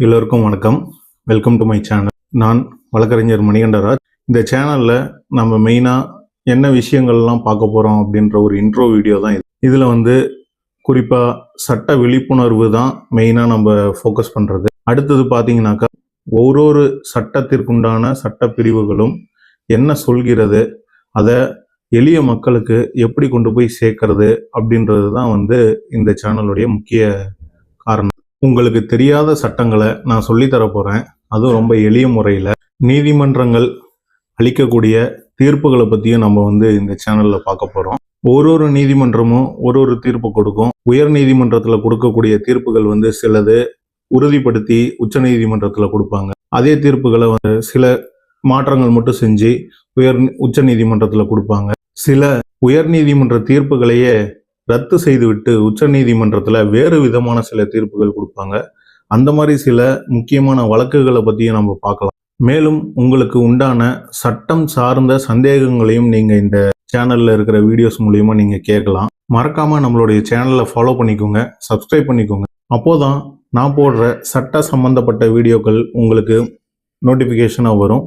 எல்லோருக்கும் வணக்கம். Welcome to my channel. நான் வழக்கறிஞர் மணிகண்டராஜ். இந்த சேனலில் நம்ம மெயினாக என்ன விஷயங்கள்லாம் பார்க்க போகிறோம் அப்படின்ற ஒரு இன்ட்ரோ வீடியோ தான் இது. இதில் குறிப்பாக சட்ட விழிப்புணர்வு தான் மெயினாக நம்ம ஃபோக்கஸ் பண்ணுறது. அடுத்தது பார்த்தீங்கன்னாக்கா ஒவ்வொரு சட்டத்திற்குண்டான சட்ட பிரிவுகளும் என்ன சொல்கிறது, அதை எளிய மக்களுக்கு எப்படி கொண்டு போய் சேர்க்கறது அப்படின்றது தான் இந்த சேனலுடைய முக்கிய காரணம். உங்களுக்கு தெரியாத சட்டங்களை நான் சொல்லித்தர போகிறேன். அதுவும் ரொம்ப எளிய முறையில். நீதிமன்றங்கள் அளிக்கக்கூடிய தீர்ப்புகளை பற்றியும் நம்ம இந்த சேனலில் பார்க்க போகிறோம். ஒரு நீதிமன்றமும் ஒரு தீர்ப்பு கொடுக்கும். உயர் நீதிமன்றத்தில் கொடுக்கக்கூடிய தீர்ப்புகள் சிலது உறுதிப்படுத்தி உச்ச நீதிமன்றத்தில் கொடுப்பாங்க. அதே தீர்ப்புகளை சில மாற்றங்கள் மட்டும் செஞ்சு உச்ச நீதிமன்றத்தில் கொடுப்பாங்க. சில உயர் நீதிமன்ற தீர்ப்புகளையே ரத்து செய்துவிட்டு உச்ச நீதிமன்றத்தில் வேறு விதமான சில தீர்ப்புகள் கொடுப்பாங்க. அந்த மாதிரி சில முக்கியமான வழக்குகளை பற்றியும் நம்ம பார்க்கலாம். மேலும் உங்களுக்கு உண்டான சட்டம் சார்ந்த சந்தேகங்களையும் நீங்கள் இந்த சேனலில் இருக்கிற வீடியோஸ் மூலியமா நீங்கள் கேட்கலாம். மறக்காமல் நம்மளுடைய சேனலை ஃபாலோ பண்ணிக்கோங்க, சப்ஸ்கிரைப் பண்ணிக்கோங்க. அப்போதான் நான் போடுற சட்ட சம்பந்தப்பட்ட வீடியோக்கள் உங்களுக்கு நோட்டிஃபிகேஷனாக வரும்.